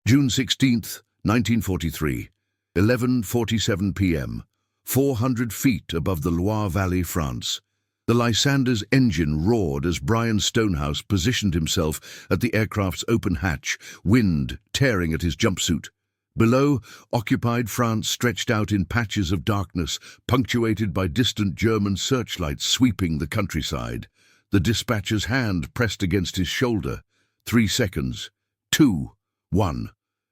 June 16th, 1943, 11:47 p.m., 400 feet above the Loire Valley, France. The Lysander's engine roared as Brian Stonehouse positioned himself at the aircraft's open hatch, wind tearing at his jumpsuit. Below, occupied France stretched out in patches of darkness, punctuated by distant German searchlights sweeping the countryside. The dispatcher's hand pressed against his shoulder. 3 seconds. 2. 1.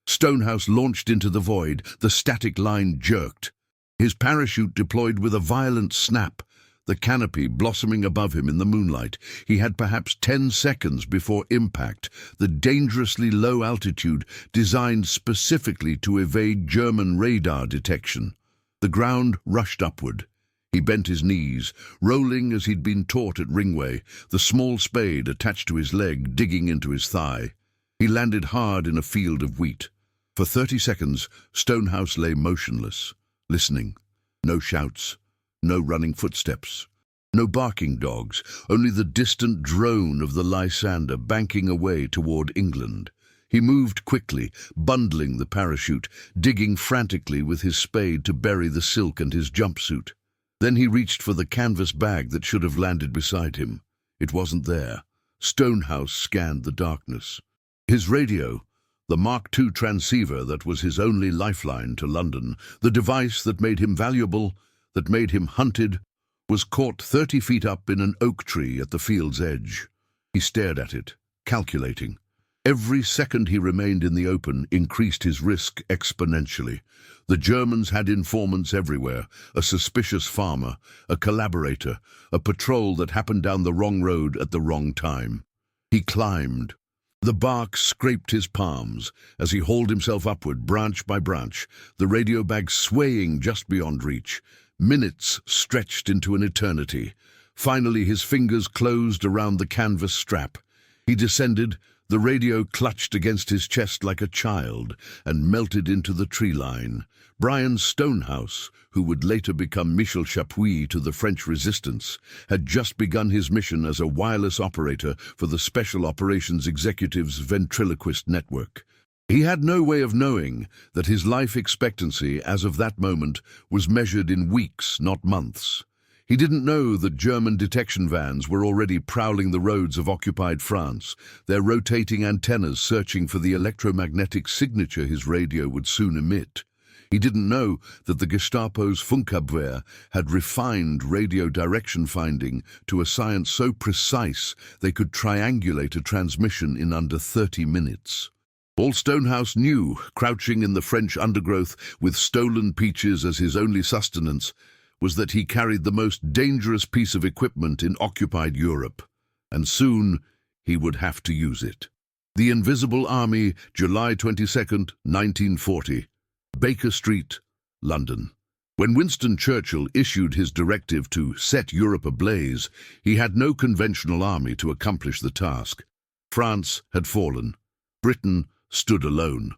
Stonehouse launched into the void. The static line jerked. His parachute deployed with a violent snap, the canopy blossoming above him in the moonlight. He had perhaps 10 seconds before impact, the dangerously low altitude designed specifically to evade German radar detection. The ground rushed upward. He bent his knees, rolling as he'd been taught at Ringway, the small spade attached to his leg digging into his thigh. He landed hard in a field of wheat. For 30 seconds, Stonehouse lay motionless, listening. No shouts, no running footsteps, no barking dogs, only the distant drone of the Lysander banking away toward England. He moved quickly, bundling the parachute, digging frantically with his spade to bury the silk and his jumpsuit. Then he reached for the canvas bag that should have landed beside him. It wasn't there. Stonehouse scanned the darkness. His radio, the Mark II transceiver that was his only lifeline to London, the device that made him valuable, that made him hunted, was caught 30 feet up in an oak tree at the field's edge. He stared at it, calculating. Every second he remained in the open increased his risk exponentially. The Germans had informants everywhere, a suspicious farmer, a collaborator, a patrol that happened down the wrong road at the wrong time. He climbed. The bark scraped his palms as he hauled himself upward, branch by branch, the radio bag swaying just beyond reach. Minutes stretched into an eternity. Finally, his fingers closed around the canvas strap. He descended, the radio clutched against his chest like a child, and melted into the tree line. Brian Stonehouse, who would later become Michel Chapuis to the French resistance, had just begun his mission as a wireless operator for the Special Operations Executive's ventriloquist network. He had no way of knowing that his life expectancy, as of that moment, was measured in weeks, not months. He didn't know that German detection vans were already prowling the roads of occupied France, their rotating antennas searching for the electromagnetic signature his radio would soon emit. He didn't know that the Gestapo's Funkabwehr had refined radio direction finding to a science so precise they could triangulate a transmission in under 30 minutes. All Stonehouse knew, crouching in the French undergrowth with stolen peaches as his only sustenance, was that he carried the most dangerous piece of equipment in occupied Europe, and soon he would have to use it. The Invisible Army, July 22nd, 1940. Baker Street, London. When Winston Churchill issued his directive to set Europe ablaze, he had no conventional army to accomplish the task. France had fallen. Britain stood alone.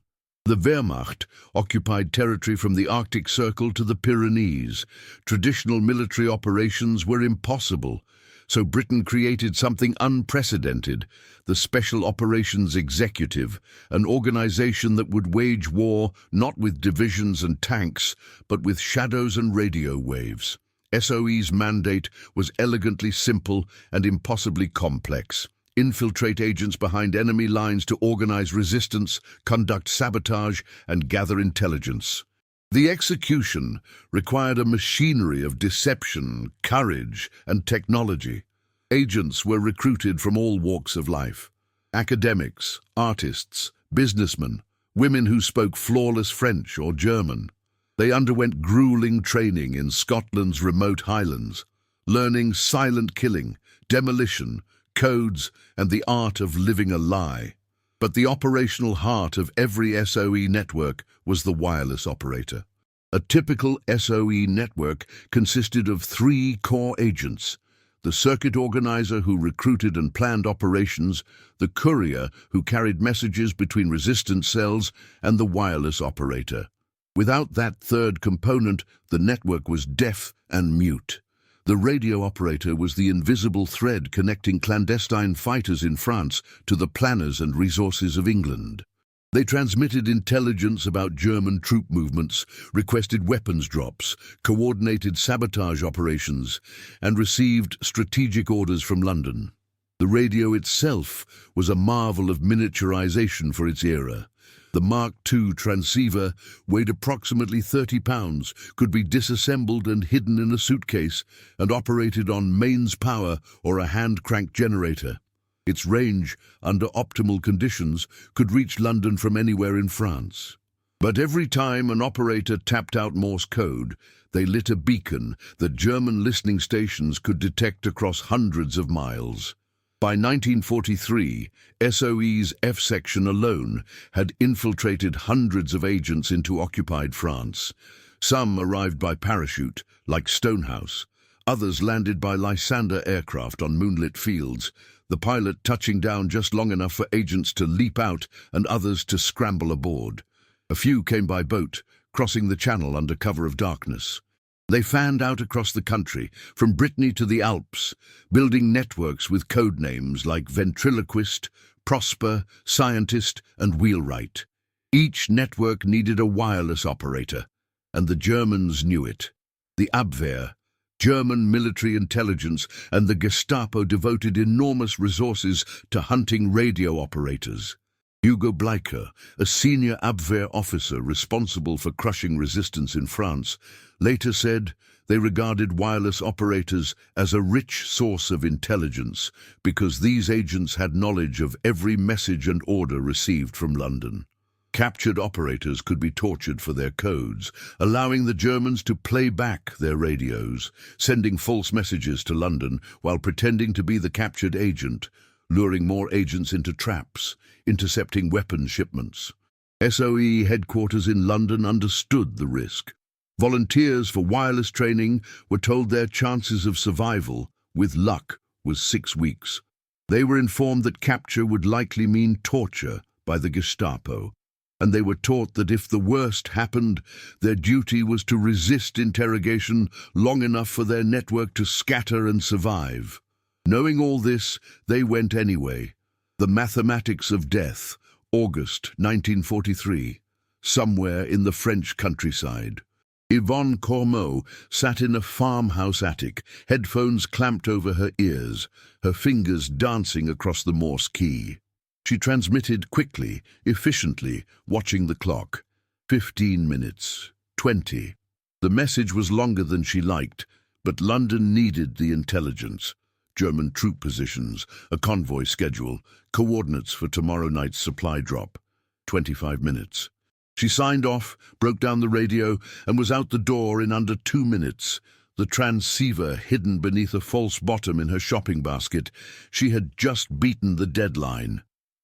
The Wehrmacht occupied territory from the Arctic Circle to the Pyrenees. Traditional military operations were impossible, so Britain created something unprecedented, the Special Operations Executive, an organization that would wage war not with divisions and tanks, but with shadows and radio waves. SOE's mandate was elegantly simple and impossibly complex. Infiltrate agents behind enemy lines to organize resistance, conduct sabotage, and gather intelligence. The execution required a machinery of deception, courage, and technology. Agents were recruited from all walks of life. Academics, artists, businessmen, women who spoke flawless French or German. They underwent grueling training in Scotland's remote highlands, learning silent killing, demolition, codes, and the art of living a lie. But the operational heart of every SOE network was the wireless operator. A typical SOE network consisted of 3 core agents: the circuit organizer who recruited and planned operations, the courier who carried messages between resistance cells, and the wireless operator. Without that third component, the network was deaf and mute. The radio operator was the invisible thread connecting clandestine fighters in France to the planners and resources of England. They transmitted intelligence about German troop movements, requested weapons drops, coordinated sabotage operations, and received strategic orders from London. The radio itself was a marvel of miniaturization for its era. The Mark II transceiver weighed approximately 30 pounds, could be disassembled and hidden in a suitcase, and operated on mains power or a hand-crank generator. Its range, under optimal conditions, could reach London from anywhere in France. But every time an operator tapped out Morse code, they lit a beacon that German listening stations could detect across hundreds of miles. By 1943, SOE's F section alone had infiltrated hundreds of agents into occupied France. Some arrived by parachute, like Stonehouse. Others landed by Lysander aircraft on moonlit fields, the pilot touching down just long enough for agents to leap out and others to scramble aboard. A few came by boat, crossing the channel under cover of darkness. They fanned out across the country, from Brittany to the Alps, building networks with code names like Ventriloquist, Prosper, Scientist, and Wheelwright. Each network needed a wireless operator, and the Germans knew it. The Abwehr, German military intelligence, and the Gestapo devoted enormous resources to hunting radio operators. Hugo Bleicher, a senior Abwehr officer responsible for crushing resistance in France, later said they regarded wireless operators as a rich source of intelligence because these agents had knowledge of every message and order received from London. Captured operators could be tortured for their codes, allowing the Germans to play back their radios, sending false messages to London while pretending to be the captured agent, luring more agents into traps, intercepting weapons shipments. SOE headquarters in London understood the risk. Volunteers for wireless training were told their chances of survival, with luck, was 6 weeks. They were informed that capture would likely mean torture by the Gestapo, and they were taught that if the worst happened, their duty was to resist interrogation long enough for their network to scatter and survive. Knowing all this, they went anyway. The Mathematics of Death, August 1943, somewhere in the French countryside. Yvonne Cormeau sat in a farmhouse attic, headphones clamped over her ears, her fingers dancing across the Morse key. She transmitted quickly, efficiently, watching the clock. 15 minutes, 20. The message was longer than she liked, but London needed the intelligence. German troop positions, a convoy schedule, coordinates for tomorrow night's supply drop. 25 minutes. She signed off, broke down the radio, and was out the door in under 2 minutes. The transceiver hidden beneath a false bottom in her shopping basket. She had just beaten the deadline.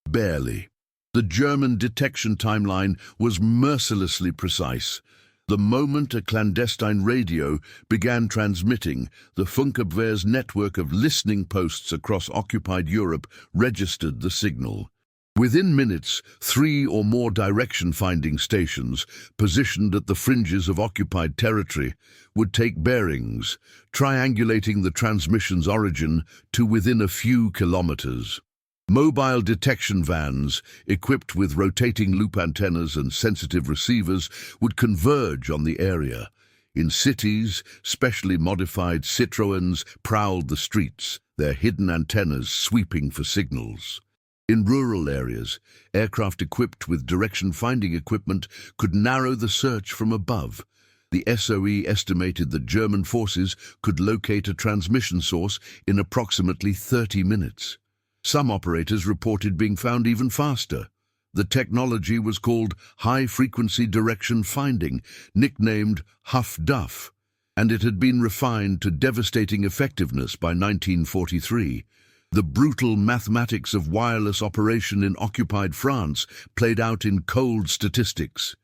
Barely. The German detection timeline was mercilessly precise. The moment a clandestine radio began transmitting, the Funkabwehr's network of listening posts across occupied Europe registered the signal. Within minutes, 3 or more direction-finding stations, positioned at the fringes of occupied territory, would take bearings, triangulating the transmission's origin to within a few kilometers. Mobile detection vans, equipped with rotating loop antennas and sensitive receivers, would converge on the area. In cities, specially modified Citroëns prowled the streets, their hidden antennas sweeping for signals. In rural areas, aircraft equipped with direction-finding equipment could narrow the search from above. The SOE estimated that German forces could locate a transmission source in approximately 30 minutes. Some operators reported being found even faster. The technology was called high-frequency direction finding, nicknamed Huff-Duff, and it had been refined to devastating effectiveness by 1943. The brutal mathematics of wireless operation in occupied France played out in cold statistics.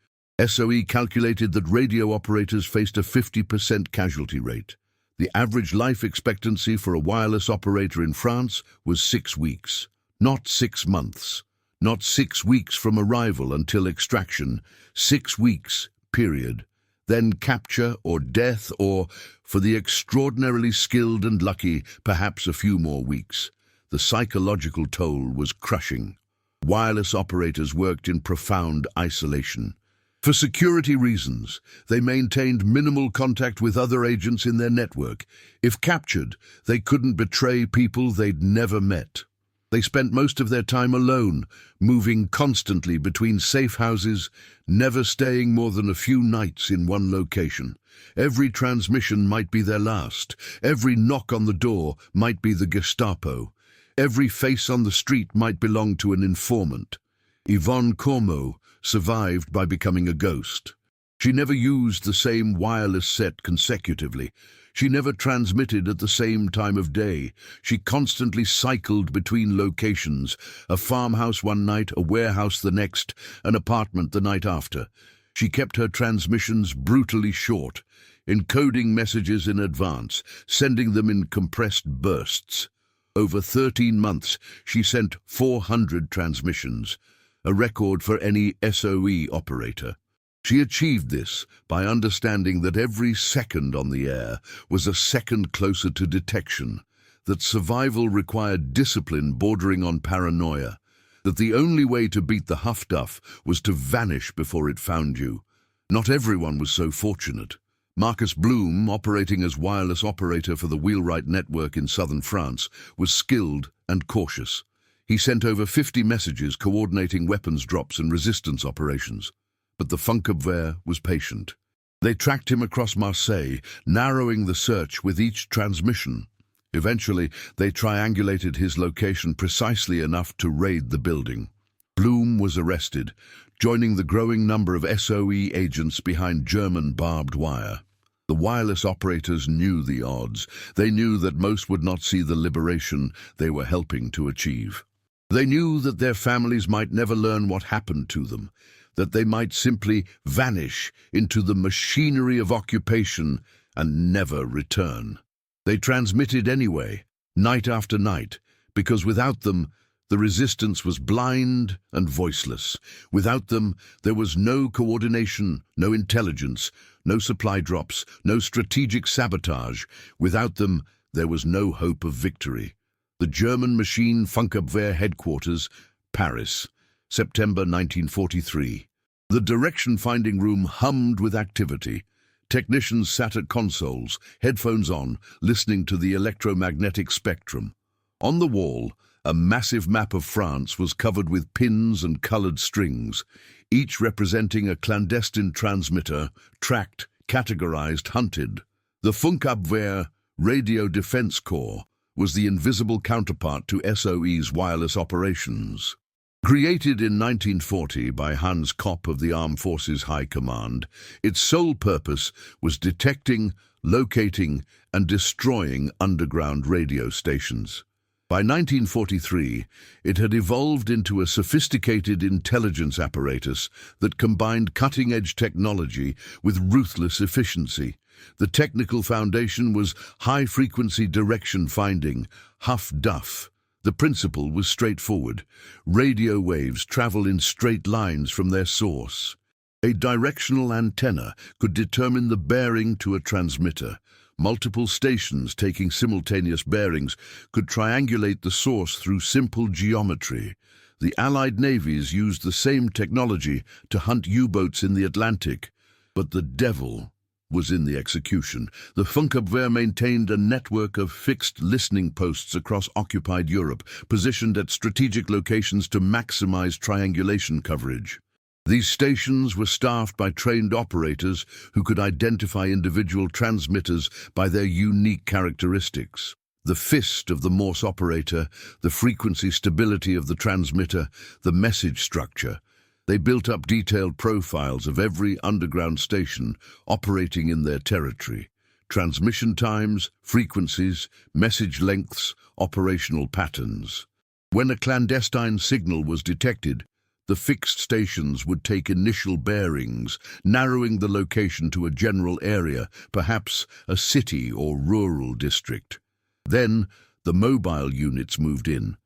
SOE calculated that radio operators faced a 50% casualty rate. The average life expectancy for a wireless operator in France was 6 weeks, not 6 months, not 6 weeks from arrival until extraction, 6 weeks, period. Then capture or death or, for the extraordinarily skilled and lucky, perhaps a few more weeks. The psychological toll was crushing. Wireless operators worked in profound isolation. For security reasons, they maintained minimal contact with other agents in their network. If captured, they couldn't betray people they'd never met. They spent most of their time alone, moving constantly between safe houses, never staying more than a few nights in one location. Every transmission might be their last. Every knock on the door might be the Gestapo. Every face on the street might belong to an informant. Yvonne Cormeau survived by becoming a ghost. She never used the same wireless set consecutively. She never transmitted at the same time of day. She constantly cycled between locations, a farmhouse one night, a warehouse the next, an apartment the night after. She kept her transmissions brutally short, encoding messages in advance, sending them in compressed bursts. Over 13 months, she sent 400 transmissions, a record for any SOE operator. She achieved this by understanding that every second on the air was a second closer to detection, that survival required discipline bordering on paranoia, that the only way to beat the Huff-Duff was to vanish before it found you. Not everyone was so fortunate. Marcus Bloom, operating as wireless operator for the Wheelwright network in southern France, was skilled and cautious. He sent over 50 messages coordinating weapons drops and resistance operations. But the Funkabwehr was patient. They tracked him across Marseille, narrowing the search with each transmission. Eventually, they triangulated his location precisely enough to raid the building. Bloom was arrested, joining the growing number of SOE agents behind German barbed wire. The wireless operators knew the odds. They knew that most would not see the liberation they were helping to achieve. They knew that their families might never learn what happened to them, that they might simply vanish into the machinery of occupation and never return. They transmitted anyway, night after night, because without them, the resistance was blind and voiceless. Without them, there was no coordination, no intelligence, no supply drops, no strategic sabotage. Without them, there was no hope of victory. The German machine Funkabwehr headquarters, Paris, September 1943. The direction-finding room hummed with activity. Technicians sat at consoles, headphones on, listening to the electromagnetic spectrum. On the wall, a massive map of France was covered with pins and colored strings, each representing a clandestine transmitter, tracked, categorized, hunted. The Funkabwehr Radio Defense Corps was the invisible counterpart to SOE's wireless operations. Created in 1940 by Hans Kopp of the Armed Forces High Command, its sole purpose was detecting, locating, and destroying underground radio stations. By 1943, it had evolved into a sophisticated intelligence apparatus that combined cutting-edge technology with ruthless efficiency. The technical foundation was high-frequency direction finding, Huff-Duff. The principle was straightforward. Radio waves travel in straight lines from their source. A directional antenna could determine the bearing to a transmitter. Multiple stations taking simultaneous bearings could triangulate the source through simple geometry. The Allied navies used the same technology to hunt U-boats in the Atlantic, but the devil was in the execution. The Funkabwehr maintained a network of fixed listening posts across occupied Europe, positioned at strategic locations to maximize triangulation coverage. These stations were staffed by trained operators who could identify individual transmitters by their unique characteristics. The fist of the Morse operator, the frequency stability of the transmitter, the message structure. They built up detailed profiles of every underground station operating in their territory. Transmission times, frequencies, message lengths, operational patterns. When a clandestine signal was detected, the fixed stations would take initial bearings, narrowing the location to a general area, perhaps a city or rural district. Then, the mobile units moved in.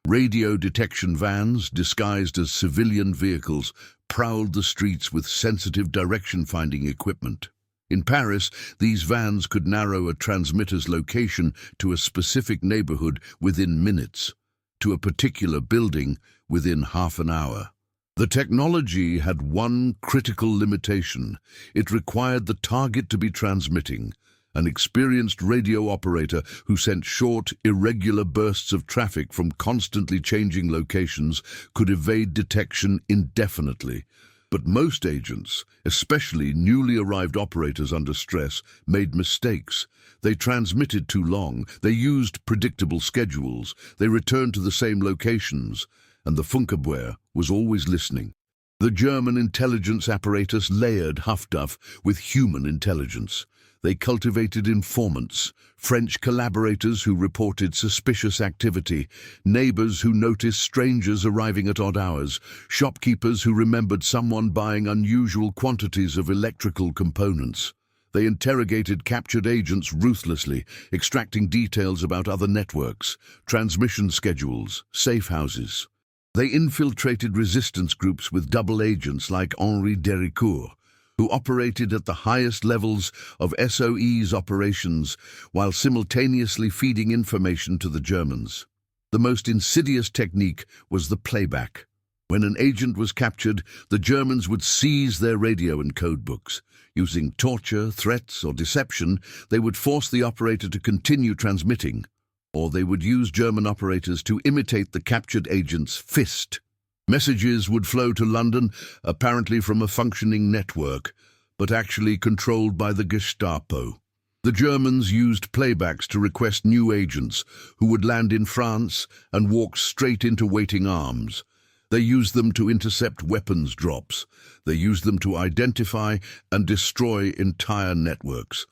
Radio detection vans, disguised as civilian vehicles, prowled the streets with sensitive direction-finding equipment. In Paris, these vans could narrow a transmitter's location to a specific neighborhood within minutes, to a particular building within half an hour. The technology had one critical limitation. It required the target to be transmitting. An experienced radio operator who sent short, irregular bursts of traffic from constantly changing locations could evade detection indefinitely. But most agents, especially newly arrived operators under stress, made mistakes. They transmitted too long, they used predictable schedules, they returned to the same locations, and the Funkabwehr was always listening. The German intelligence apparatus layered Huff-Duff with human intelligence. They cultivated informants, French collaborators who reported suspicious activity, neighbors who noticed strangers arriving at odd hours, shopkeepers who remembered someone buying unusual quantities of electrical components. They interrogated captured agents ruthlessly, extracting details about other networks, transmission schedules, safe houses. They infiltrated resistance groups with double agents like Henri Dericourt, who operated at the highest levels of SOE's operations while simultaneously feeding information to the Germans. The most insidious technique was the playback. When an agent was captured, the Germans would seize their radio and codebooks. Using torture, threats, or deception, they would force the operator to continue transmitting, or they would use German operators to imitate the captured agent's fist. Messages would flow to London, apparently from a functioning network, but actually controlled by the Gestapo. The Germans used playbacks to request new agents, who would land in France and walk straight into waiting arms. They used them to intercept weapons drops. They used them to identify and destroy entire networks.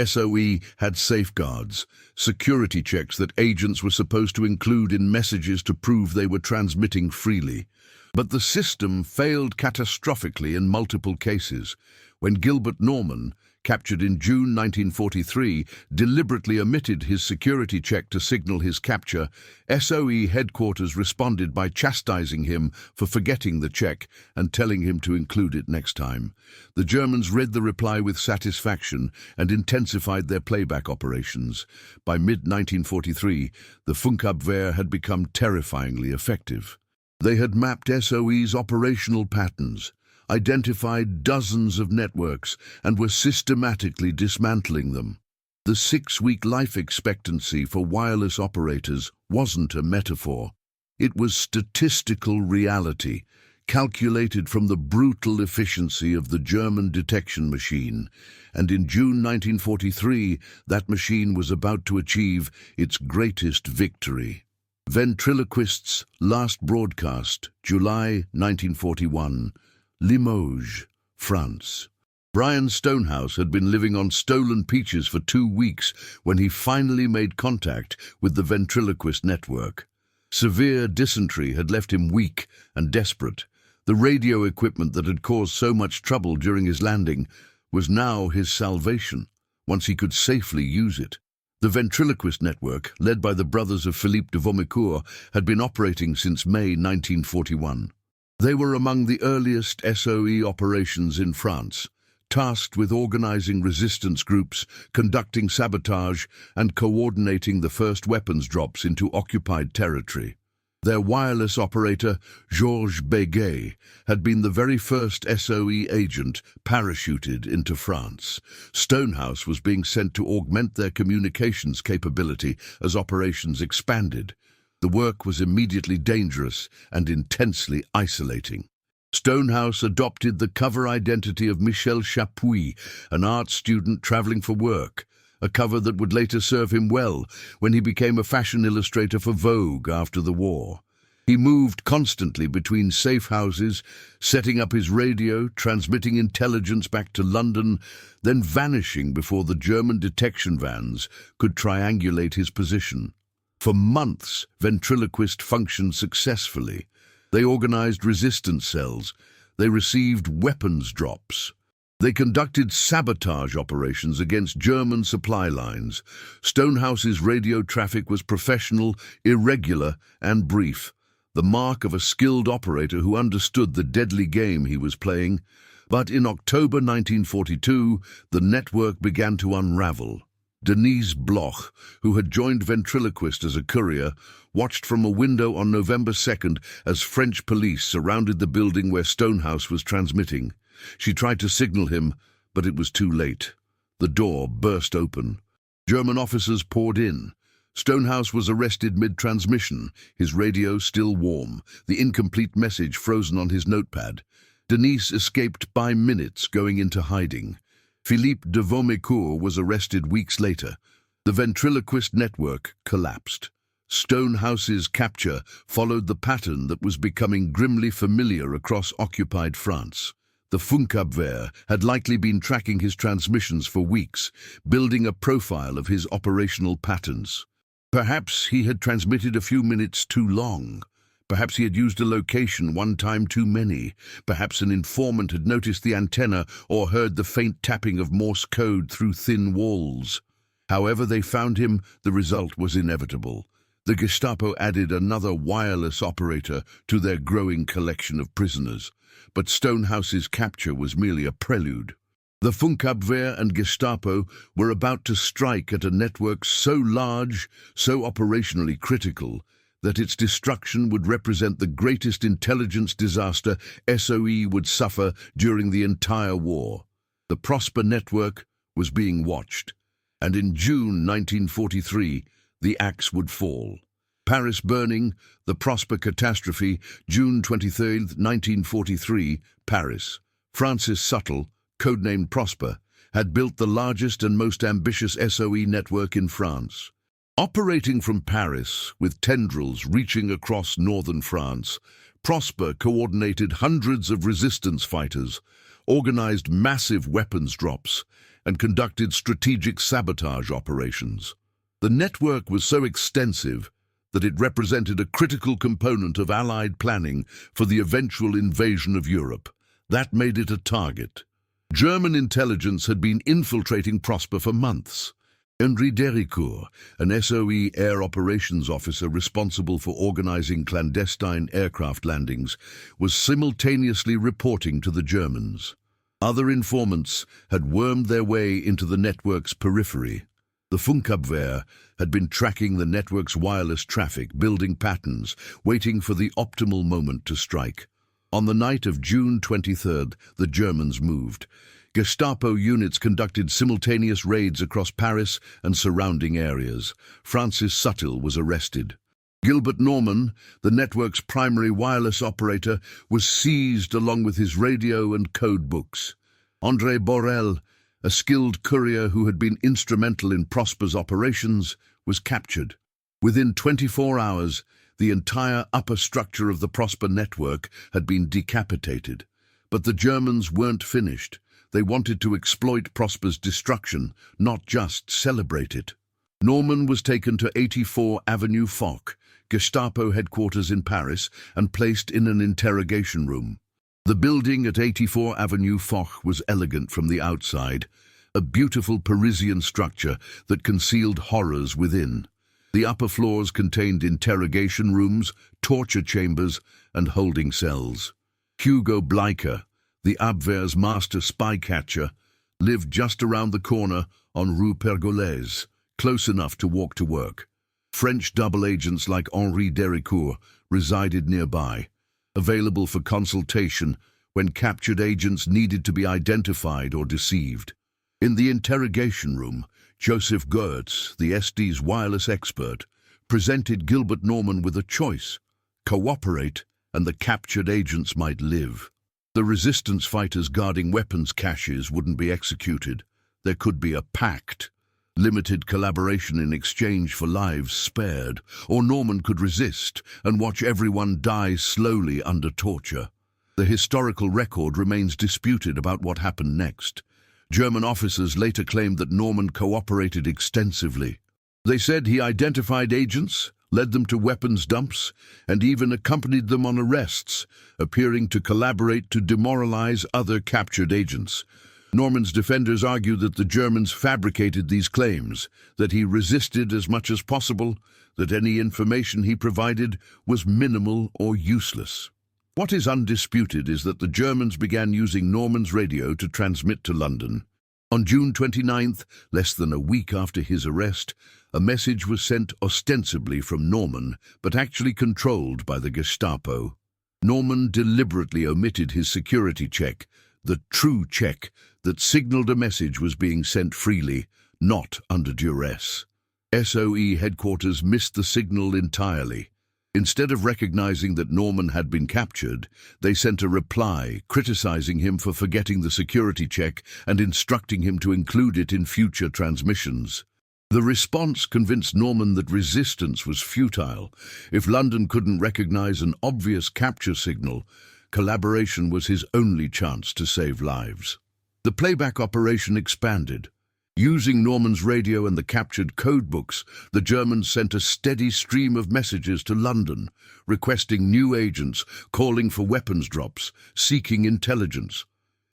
SOE had safeguards, security checks that agents were supposed to include in messages to prove they were transmitting freely. But the system failed catastrophically in multiple cases. When Gilbert Norman, captured in June 1943, deliberately omitted his security check to signal his capture, SOE headquarters responded by chastising him for forgetting the check and telling him to include it next time. The Germans read the reply with satisfaction and intensified their playback operations. By mid-1943, the Funkabwehr had become terrifyingly effective. They had mapped SOE's operational patterns, identified dozens of networks, and were systematically dismantling them. The 6-week life expectancy for wireless operators wasn't a metaphor. It was statistical reality, calculated from the brutal efficiency of the German detection machine. And in June 1943, that machine was about to achieve its greatest victory. Ventriloquist's last broadcast, July 1941, Limoges, France. Brian Stonehouse had been living on stolen peaches for 2 weeks when he finally made contact with the ventriloquist network. Severe dysentery had left him weak and desperate. The radio equipment that had caused so much trouble during his landing was now his salvation, once he could safely use it. The ventriloquist network, led by the brothers of Philippe de Vaumecourt, had been operating since May 1941. They were among the earliest SOE operations in France, tasked with organizing resistance groups, conducting sabotage, and coordinating the first weapons drops into occupied territory. Their wireless operator, Georges Béguet, had been the very first SOE agent parachuted into France. Stonehouse was being sent to augment their communications capability as operations expanded. The work was immediately dangerous and intensely isolating. Stonehouse adopted the cover identity of Michel Chapuis, an art student traveling for work, a cover that would later serve him well when he became a fashion illustrator for Vogue after the war. He moved constantly between safe houses, setting up his radio, transmitting intelligence back to London, then vanishing before the German detection vans could triangulate his position. For months, ventriloquist functioned successfully. They organized resistance cells. They received weapons drops. They conducted sabotage operations against German supply lines. Stonehouse's radio traffic was professional, irregular, and brief, the mark of a skilled operator who understood the deadly game he was playing. But in October 1942, the network began to unravel. Denise Bloch, who had joined ventriloquist as a courier, watched from a window on November 2nd as French police surrounded the building where Stonehouse was transmitting. She tried to signal him, but it was too late. The door burst open. German officers poured in. Stonehouse was arrested mid-transmission, his radio still warm, the incomplete message frozen on his notepad. Denise escaped by minutes, going into hiding. Philippe de Vaumécourt was arrested weeks later. The ventriloquist network collapsed. Stonehouse's capture followed the pattern that was becoming grimly familiar across occupied France. The Funkabwehr had likely been tracking his transmissions for weeks, building a profile of his operational patterns. Perhaps he had transmitted a few minutes too long. Perhaps he had used a location one time too many. Perhaps an informant had noticed the antenna or heard the faint tapping of Morse code through thin walls. However they found him, the result was inevitable. The Gestapo added another wireless operator to their growing collection of prisoners. But Stonehouse's capture was merely a prelude. The Funkabwehr and Gestapo were about to strike at a network so large, so operationally critical, that its destruction would represent the greatest intelligence disaster SOE would suffer during the entire war. The Prosper network was being watched, and in June 1943, the axe would fall. Paris burning, the Prosper catastrophe, June 23, 1943, Paris. Francis Suttle, codenamed Prosper, had built the largest and most ambitious SOE network in France. Operating from Paris, with tendrils reaching across northern France, Prosper coordinated hundreds of resistance fighters, organized massive weapons drops, and conducted strategic sabotage operations. The network was so extensive that it represented a critical component of Allied planning for the eventual invasion of Europe. That made it a target. German intelligence had been infiltrating Prosper for months. Henri Dericourt, an SOE air operations officer responsible for organizing clandestine aircraft landings, was simultaneously reporting to the Germans. Other informants had wormed their way into the network's periphery. The Funkabwehr had been tracking the network's wireless traffic, building patterns, waiting for the optimal moment to strike. On the night of June 23rd, the Germans moved. Gestapo units conducted simultaneous raids across Paris and surrounding areas. Francis Suttle was arrested. Gilbert Norman, the network's primary wireless operator, was seized along with his radio and code books. André Borel, a skilled courier who had been instrumental in Prosper's operations, was captured. Within 24 hours, the entire upper structure of the Prosper network had been decapitated. But the Germans weren't finished. They wanted to exploit Prosper's destruction, not just celebrate it. Norman was taken to 84 Avenue Foch, Gestapo headquarters in Paris, and placed in an interrogation room. The building at 84 Avenue Foch was elegant from the outside, a beautiful Parisian structure that concealed horrors within. The upper floors contained interrogation rooms, torture chambers, and holding cells. Hugo Bleicher, the Abwehr's master spy-catcher, lived just around the corner on Rue Pergolese, close enough to walk to work. French double agents like Henri Dericourt resided nearby, available for consultation when captured agents needed to be identified or deceived. In the interrogation room, Joseph Goertz, the SD's wireless expert, presented Gilbert Norman with a choice: cooperate, and the captured agents might live. The resistance fighters guarding weapons caches wouldn't be executed. There could be a pact, limited collaboration in exchange for lives spared, or Norman could resist and watch everyone die slowly under torture. The historical record remains disputed about what happened next. German officers later claimed that Norman cooperated extensively. They said he identified agents, led them to weapons dumps, and even accompanied them on arrests, appearing to collaborate to demoralize other captured agents. Norman's defenders argued that the Germans fabricated these claims, that he resisted as much as possible, that any information he provided was minimal or useless. What is undisputed is that the Germans began using Norman's radio to transmit to London. On June 29th, less than a week after his arrest, a message was sent ostensibly from Norman, but actually controlled by the Gestapo. Norman deliberately omitted his security check, the true check that signaled a message was being sent freely, not under duress. SOE headquarters missed the signal entirely. Instead of recognizing that Norman had been captured, they sent a reply criticizing him for forgetting the security check and instructing him to include it in future transmissions. The response convinced Norman that resistance was futile. If London couldn't recognize an obvious capture signal, collaboration was his only chance to save lives. The playback operation expanded. Using Norman's radio and the captured codebooks, the Germans sent a steady stream of messages to London, requesting new agents, calling for weapons drops, seeking intelligence.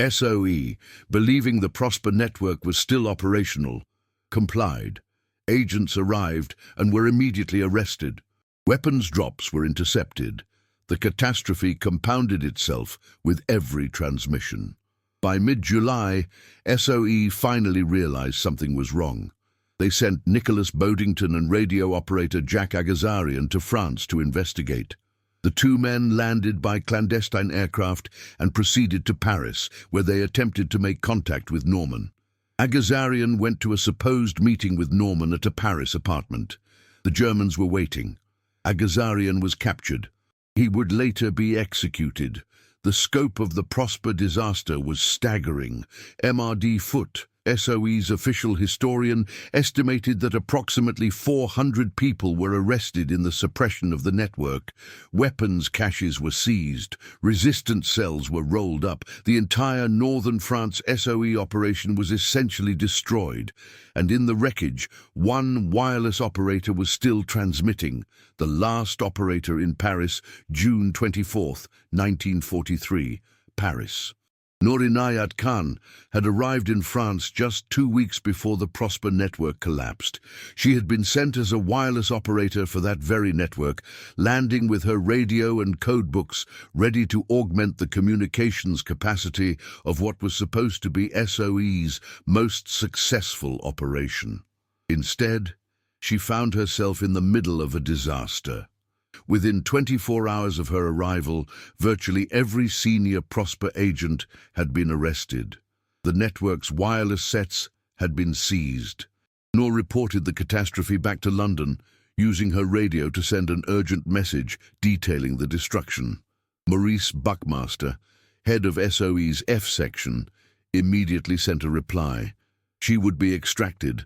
SOE, believing the Prosper network was still operational, complied. Agents arrived and were immediately arrested. Weapons drops were intercepted. The catastrophe compounded itself with every transmission. By mid-July, SOE finally realized something was wrong. They sent Nicholas Bodington and radio operator Jack Agazarian to France to investigate. The two men landed by clandestine aircraft and proceeded to Paris, where they attempted to make contact with Norman. Agazarian went to a supposed meeting with Norman at a Paris apartment. The Germans were waiting. Agazarian was captured. He would later be executed. The scope of the Prosper disaster was staggering. Mr. Foch, SOE's official historian, estimated that approximately 400 people were arrested in the suppression of the network. Weapons caches were seized. Resistance cells were rolled up. The entire northern France SOE operation was essentially destroyed. And in the wreckage, one wireless operator was still transmitting. The last operator in Paris, June 24, 1943, Paris. Noor Inayat Khan had arrived in France just 2 weeks before the Prosper network collapsed. She had been sent as a wireless operator for that very network, landing with her radio and codebooks ready to augment the communications capacity of what was supposed to be SOE's most successful operation. Instead, she found herself in the middle of a disaster. Within 24 hours of her arrival, virtually every senior Prosper agent had been arrested. The network's wireless sets had been seized. Noor reported the catastrophe back to London, using her radio to send an urgent message detailing the destruction. Maurice Buckmaster, head of SOE's F section, immediately sent a reply. She would be extracted.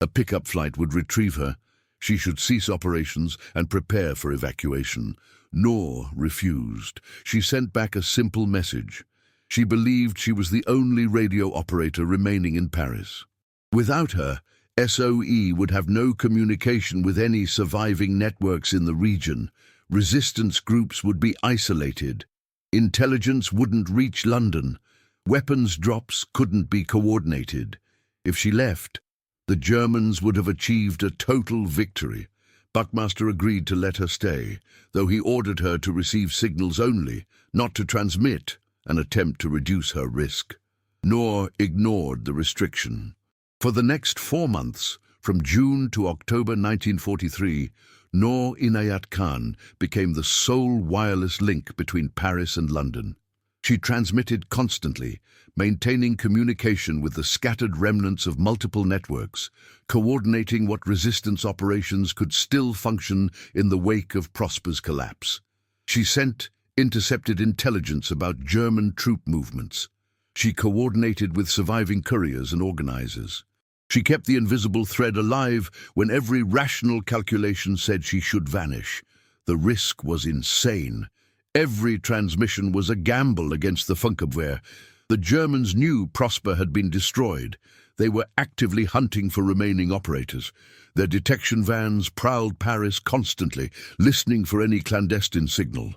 A pickup flight would retrieve her. She should cease operations and prepare for evacuation. Noor refused. She sent back a simple message. She believed she was the only radio operator remaining in Paris. Without her, SOE would have no communication with any surviving networks in the region. Resistance groups would be isolated. Intelligence wouldn't reach London. Weapons drops couldn't be coordinated. If she left, the Germans would have achieved a total victory. Buckmaster agreed to let her stay, though he ordered her to receive signals only, not to transmit, an attempt to reduce her risk. Noor ignored the restriction. For the next 4 months, from June to October 1943, Noor Inayat Khan became the sole wireless link between Paris and London. She transmitted constantly, maintaining communication with the scattered remnants of multiple networks, coordinating what resistance operations could still function in the wake of Prosper's collapse. She sent intercepted intelligence about German troop movements. She coordinated with surviving couriers and organizers. She kept the invisible thread alive when every rational calculation said she should vanish. The risk was insane. Every transmission was a gamble against the Funkabwehr. The Germans knew Prosper had been destroyed. They were actively hunting for remaining operators. Their detection vans prowled Paris constantly, listening for any clandestine signal.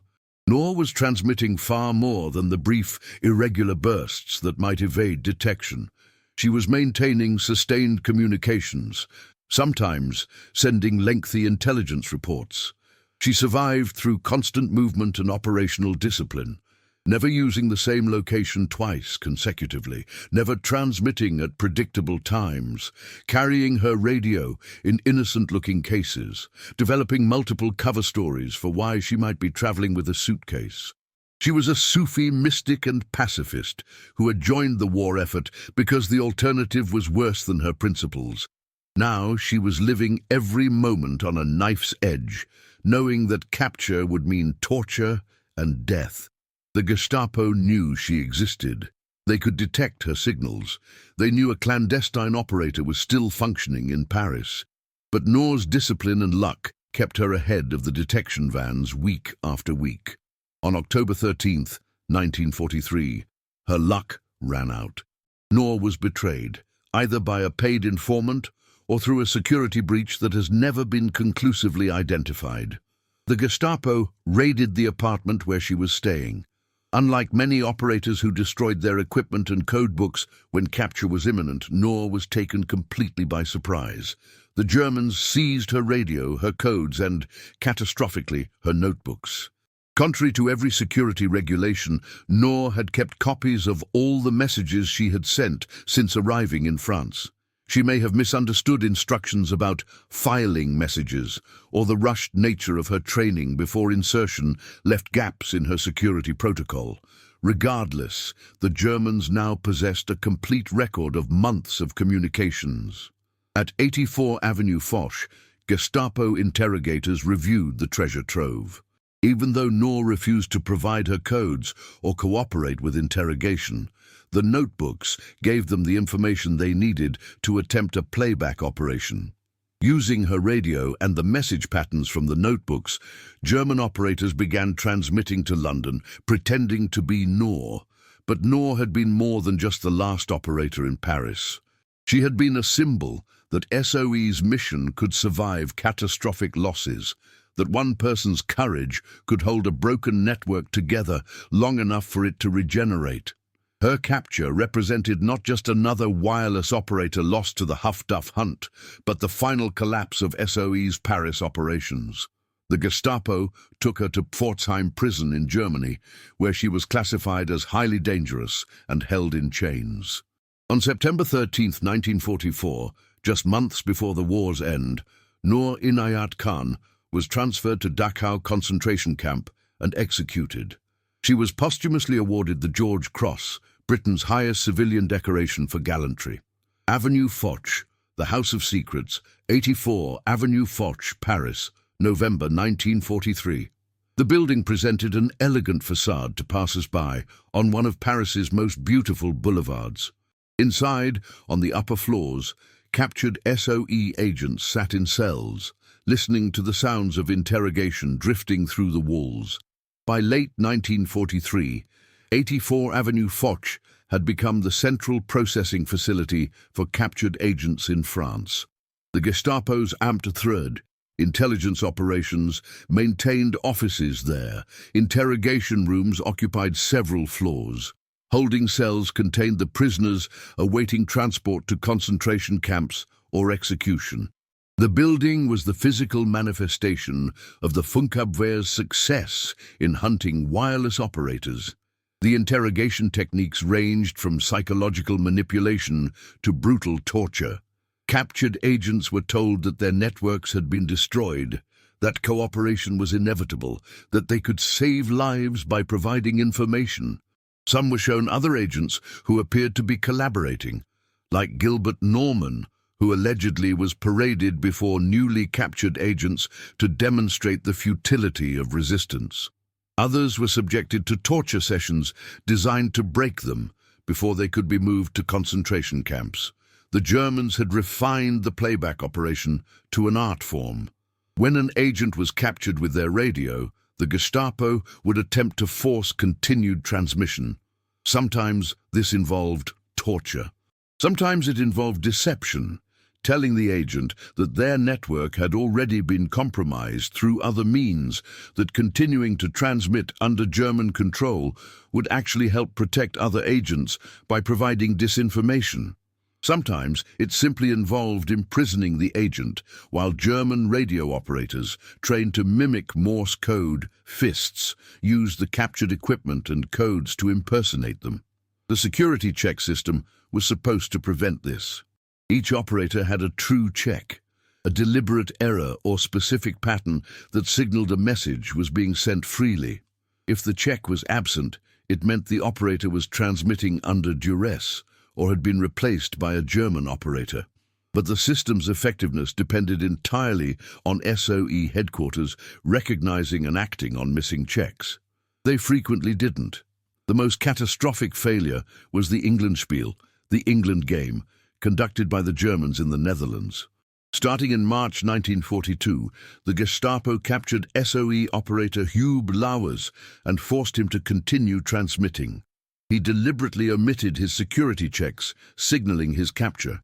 Noor was transmitting far more than the brief, irregular bursts that might evade detection. She was maintaining sustained communications, sometimes sending lengthy intelligence reports. She survived through constant movement and operational discipline. never using the same location twice consecutively, never transmitting at predictable times, carrying her radio in innocent-looking cases, developing multiple cover stories for why she might be traveling with a suitcase. She was a Sufi mystic and pacifist who had joined the war effort because the alternative was worse than her principles. Now she was living every moment on a knife's edge, knowing that capture would mean torture and death. The Gestapo knew she existed. They could detect her signals. They knew a clandestine operator was still functioning in Paris. But Noor's discipline and luck kept her ahead of the detection vans week after week. On October 13th, 1943, her luck ran out. Noor was betrayed, either by a paid informant or through a security breach that has never been conclusively identified. The Gestapo raided the apartment where she was staying. Unlike many operators who destroyed their equipment and code books when capture was imminent, Noor was taken completely by surprise. The Germans seized her radio, her codes, and, catastrophically, her notebooks. Contrary to every security regulation, Noor had kept copies of all the messages she had sent since arriving in France. She may have misunderstood instructions about filing messages, or the rushed nature of her training before insertion left gaps in her security protocol. Regardless, the Germans now possessed a complete record of months of communications. At 84 Avenue Foch, Gestapo interrogators reviewed the treasure trove. Even though Noor refused to provide her codes or cooperate with interrogation, the notebooks gave them the information they needed to attempt a playback operation. Using her radio and the message patterns from the notebooks, German operators began transmitting to London, pretending to be Noor. But Noor had been more than just the last operator in Paris. She had been a symbol that SOE's mission could survive catastrophic losses, that one person's courage could hold a broken network together long enough for it to regenerate. Her capture represented not just another wireless operator lost to the Huff-Duff hunt, but the final collapse of SOE's Paris operations. The Gestapo took her to Pforzheim prison in Germany, where she was classified as highly dangerous and held in chains. On September 13, 1944, just months before the war's end, Noor Inayat Khan was transferred to Dachau concentration camp and executed. She was posthumously awarded the George Cross, Britain's highest civilian decoration for gallantry. Avenue Foch, the House of Secrets, 84 Avenue Foch, Paris, November 1943. The building presented an elegant facade to passers-by on one of Paris's most beautiful boulevards. Inside, on the upper floors, captured SOE agents sat in cells, listening to the sounds of interrogation drifting through the walls. By late 1943, 84 Avenue Foch had become the central processing facility for captured agents in France. The Gestapo's Amt III, intelligence operations, maintained offices there. Interrogation rooms occupied several floors. Holding cells contained the prisoners awaiting transport to concentration camps or execution. The building was the physical manifestation of the Funkabwehr's success in hunting wireless operators. The interrogation techniques ranged from psychological manipulation to brutal torture. Captured agents were told that their networks had been destroyed, that cooperation was inevitable, that they could save lives by providing information. Some were shown other agents who appeared to be collaborating, like Gilbert Norman, who allegedly was paraded before newly captured agents to demonstrate the futility of resistance. Others were subjected to torture sessions designed to break them before they could be moved to concentration camps. The Germans had refined the playback operation to an art form. When an agent was captured with their radio, the Gestapo would attempt to force continued transmission. Sometimes this involved torture. Sometimes it involved deception, telling the agent that their network had already been compromised through other means, that continuing to transmit under German control would actually help protect other agents by providing disinformation. Sometimes it simply involved imprisoning the agent, while German radio operators, trained to mimic Morse code, fists, used the captured equipment and codes to impersonate them. The security check system was supposed to prevent this. Each operator had a true check, a deliberate error or specific pattern that signaled a message was being sent freely. If the check was absent, it meant the operator was transmitting under duress or had been replaced by a German operator. But the system's effectiveness depended entirely on SOE headquarters recognizing and acting on missing checks. They frequently didn't. The most catastrophic failure was the Englandspiel, the England game, conducted by the Germans in the Netherlands. Starting in March 1942, the Gestapo captured SOE operator Hube Lauwers and forced him to continue transmitting. He deliberately omitted his security checks, signaling his capture.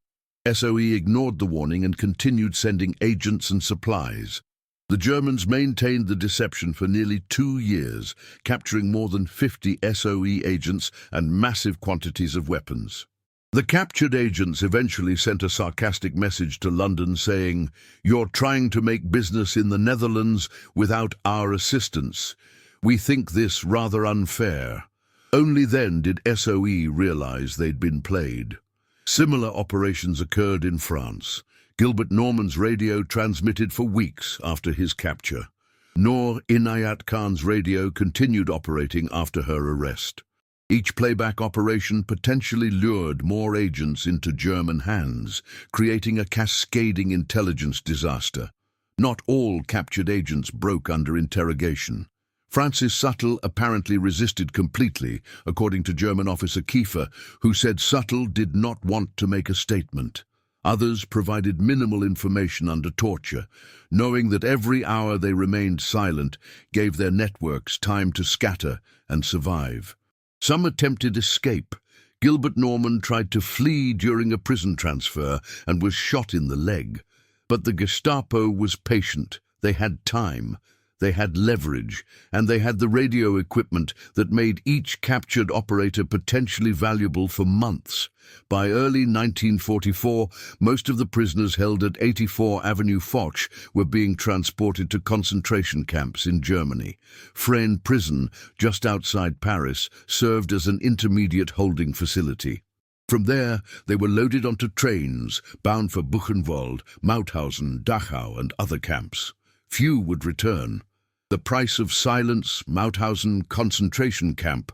SOE ignored the warning and continued sending agents and supplies. The Germans maintained the deception for nearly 2 years, capturing more than 50 SOE agents and massive quantities of weapons. The captured agents eventually sent a sarcastic message to London saying, "You're trying to make business in the Netherlands without our assistance. We think this rather unfair." Only then did SOE realize they'd been played. Similar operations occurred in France. Gilbert Norman's radio transmitted for weeks after his capture. Noor Inayat Khan's radio continued operating after her arrest. Each playback operation potentially lured more agents into German hands, creating a cascading intelligence disaster. Not all captured agents broke under interrogation. Francis Suttle apparently resisted completely, according to German officer Kiefer, who said Suttle did not want to make a statement. Others provided minimal information under torture, knowing that every hour they remained silent gave their networks time to scatter and survive. Some attempted escape. Gilbert Norman tried to flee during a prison transfer and was shot in the leg. But the Gestapo was patient. They had time. They had leverage, and they had the radio equipment that made each captured operator potentially valuable for months. By early 1944, most of the prisoners held at 84 Avenue Foch were being transported to concentration camps in Germany. Fresnes prison, just outside Paris, served as an intermediate holding facility. From there, they were loaded onto trains, bound for Buchenwald, Mauthausen, Dachau, and other camps. Few would return. The Price of Silence, Mauthausen concentration camp,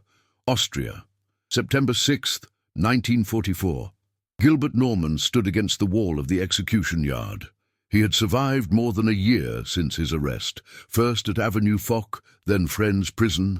Austria. September 6, 1944. Gilbert Norman stood against the wall of the execution yard. He had survived more than a year since his arrest, first at Avenue Foch, then Fresnes prison,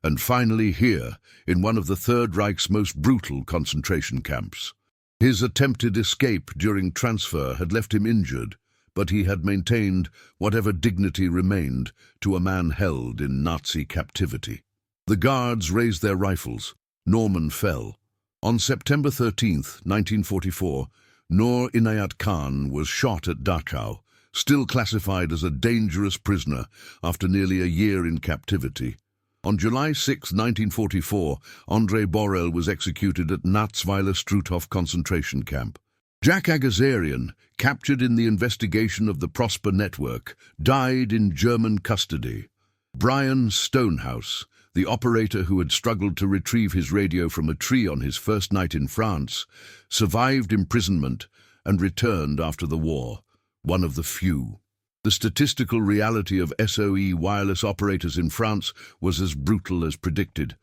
and finally here, in one of the Third Reich's most brutal concentration camps. His attempted escape during transfer had left him injured, but he had maintained whatever dignity remained to a man held in Nazi captivity. The guards raised their rifles. Norman fell. On September 13, 1944, Noor Inayat Khan was shot at Dachau, still classified as a dangerous prisoner after nearly a year in captivity. On July 6, 1944, André Borel was executed at Natzweiler Struthof concentration camp. Jack Agazarian, captured in the investigation of the Prosper Network, died in German custody. Brian Stonehouse, the operator who had struggled to retrieve his radio from a tree on his first night in France, survived imprisonment and returned after the war, one of the few. The statistical reality of SOE wireless operators in France was as brutal as predicted.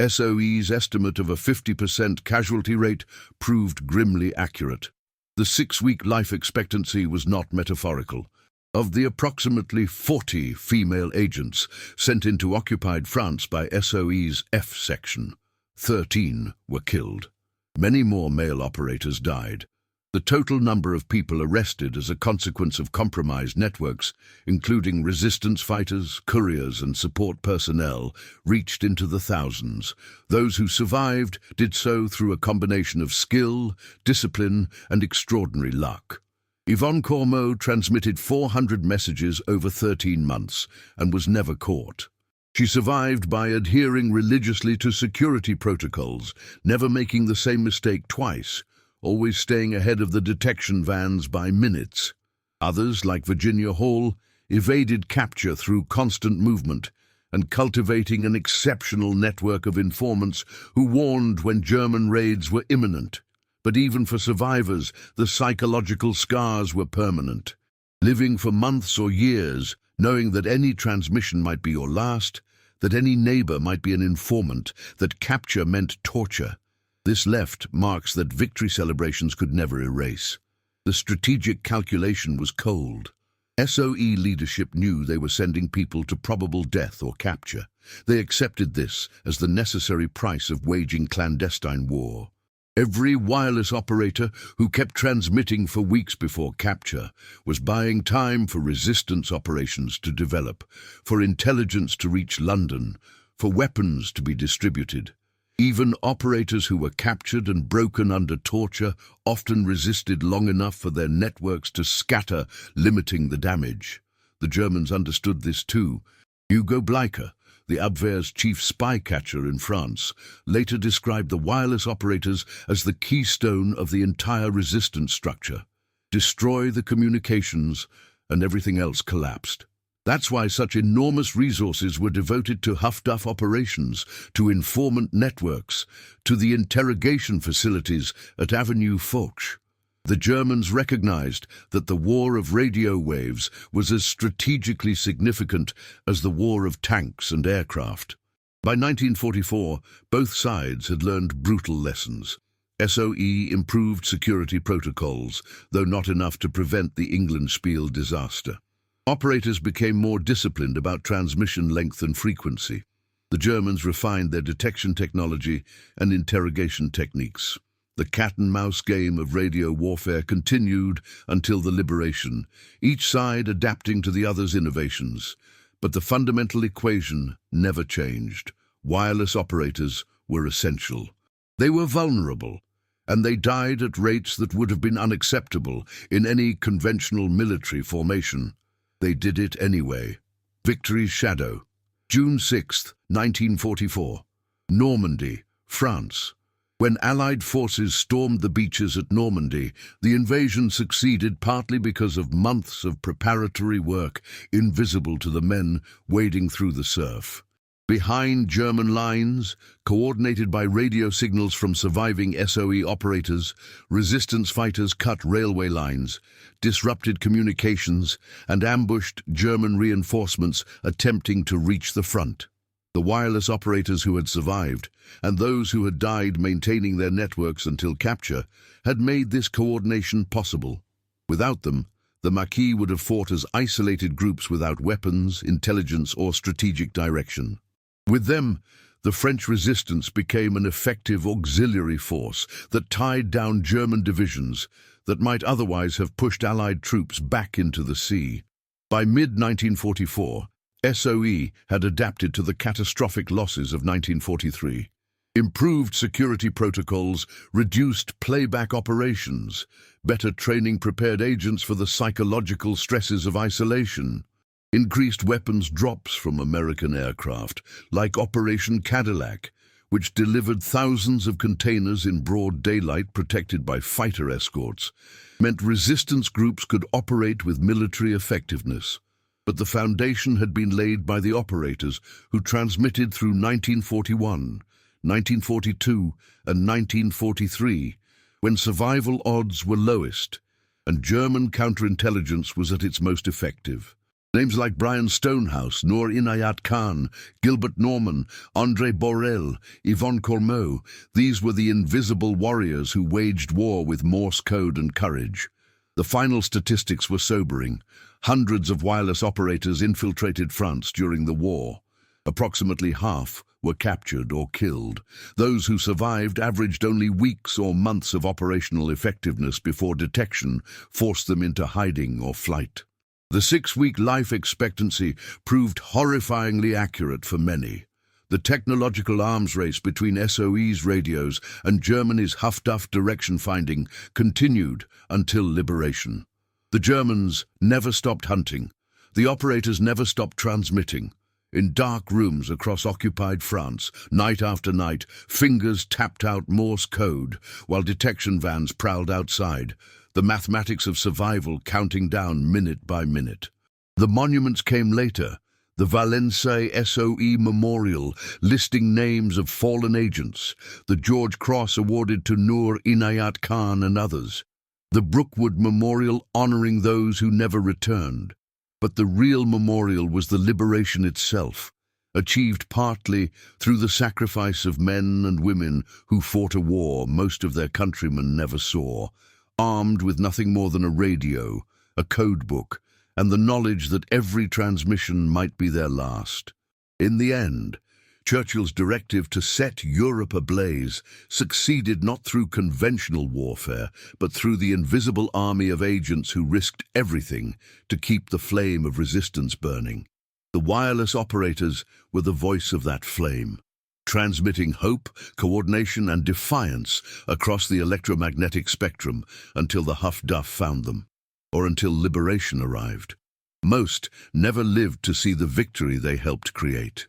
SOE's estimate of a 50% casualty rate proved grimly accurate. The 6-week life expectancy was not metaphorical. Of the approximately 40 female agents sent into occupied France by SOE's F section, 13 were killed. Many more male operators died. The total number of people arrested as a consequence of compromised networks, including resistance fighters, couriers, and support personnel, reached into the thousands. Those who survived did so through a combination of skill, discipline, and extraordinary luck. Yvonne Cormeau transmitted 400 messages over 13 months and was never caught. She survived by adhering religiously to security protocols, never making the same mistake twice, always staying ahead of the detection vans by minutes. Others, like Virginia Hall, evaded capture through constant movement and cultivating an exceptional network of informants who warned when German raids were imminent. But even for survivors, the psychological scars were permanent. Living for months or years, knowing that any transmission might be your last, that any neighbor might be an informant, that capture meant torture. This left marks that victory celebrations could never erase. The strategic calculation was cold. SOE leadership knew they were sending people to probable death or capture. They accepted this as the necessary price of waging clandestine war. Every wireless operator who kept transmitting for weeks before capture was buying time for resistance operations to develop, for intelligence to reach London, for weapons to be distributed. Even operators who were captured and broken under torture often resisted long enough for their networks to scatter, limiting the damage. The Germans understood this too. Hugo Bleicher, the Abwehr's chief spy catcher in France, later described the wireless operators as the keystone of the entire resistance structure. Destroy the communications, and everything else collapsed. That's why such enormous resources were devoted to Huff-Duff operations, to informant networks, to the interrogation facilities at Avenue Foch. The Germans recognized that the war of radio waves was as strategically significant as the war of tanks and aircraft. By 1944, both sides had learned brutal lessons. SOE improved security protocols, though not enough to prevent the England-Spiel disaster. Operators became more disciplined about transmission length and frequency. The Germans refined their detection technology and interrogation techniques. The cat-and-mouse game of radio warfare continued until the liberation, each side adapting to the other's innovations. But the fundamental equation never changed. Wireless operators were essential. They were vulnerable, and they died at rates that would have been unacceptable in any conventional military formation. They did it anyway. Victory's shadow. June 6, 1944. Normandy, France. When Allied forces stormed the beaches at Normandy, the invasion succeeded partly because of months of preparatory work invisible to the men wading through the surf. Behind German lines, coordinated by radio signals from surviving SOE operators, resistance fighters cut railway lines, disrupted communications, and ambushed German reinforcements attempting to reach the front. The wireless operators who had survived, and those who had died maintaining their networks until capture, had made this coordination possible. Without them, the Maquis would have fought as isolated groups without weapons, intelligence, or strategic direction. With them, the French resistance became an effective auxiliary force that tied down German divisions that might otherwise have pushed Allied troops back into the sea. By mid-1944, SOE had adapted to the catastrophic losses of 1943. Improved security protocols, reduced playback operations, better training prepared agents for the psychological stresses of isolation. Increased weapons drops from American aircraft, like Operation Cadillac, which delivered thousands of containers in broad daylight protected by fighter escorts, meant resistance groups could operate with military effectiveness. But the foundation had been laid by the operators who transmitted through 1941, 1942, and 1943, when survival odds were lowest, and German counterintelligence was at its most effective. Names like Brian Stonehouse, Noor Inayat Khan, Gilbert Norman, André Borel, Yvonne Cormeau, these were the invisible warriors who waged war with Morse code and courage. The final statistics were sobering. Hundreds of wireless operators infiltrated France during the war. Approximately half were captured or killed. Those who survived averaged only weeks or months of operational effectiveness before detection forced them into hiding or flight. The 6-week life expectancy proved horrifyingly accurate for many. The technological arms race between SOE's radios and Germany's Huff-Duff direction finding continued until liberation. The Germans never stopped hunting. The operators never stopped transmitting. In dark rooms across occupied France, night after night, fingers tapped out Morse code while detection vans prowled outside, the mathematics of survival counting down minute by minute. The monuments came later, the Valence SOE Memorial listing names of fallen agents, the George Cross awarded to Noor Inayat Khan and others, the Brookwood Memorial honoring those who never returned. But the real memorial was the liberation itself, achieved partly through the sacrifice of men and women who fought a war most of their countrymen never saw, armed with nothing more than a radio, a code book, and the knowledge that every transmission might be their last. In the end, Churchill's directive to set Europe ablaze succeeded not through conventional warfare, but through the invisible army of agents who risked everything to keep the flame of resistance burning. The wireless operators were the voice of that flame, transmitting hope, coordination, and defiance across the electromagnetic spectrum until the Huff-Duff found them, or until liberation arrived. Most never lived to see the victory they helped create.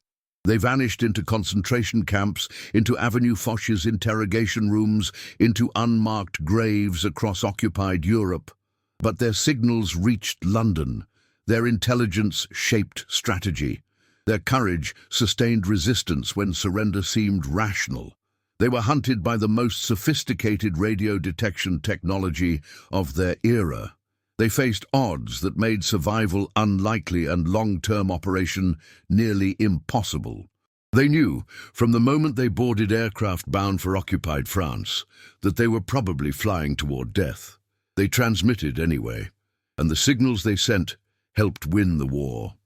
They vanished into concentration camps, into Avenue Foch's interrogation rooms, into unmarked graves across occupied Europe. But their signals reached London. Their intelligence shaped strategy. Their courage sustained resistance when surrender seemed rational. They were hunted by the most sophisticated radio detection technology of their era. They faced odds that made survival unlikely and long-term operation nearly impossible. They knew, from the moment they boarded aircraft bound for occupied France, that they were probably flying toward death. They transmitted anyway, and the signals they sent helped win the war.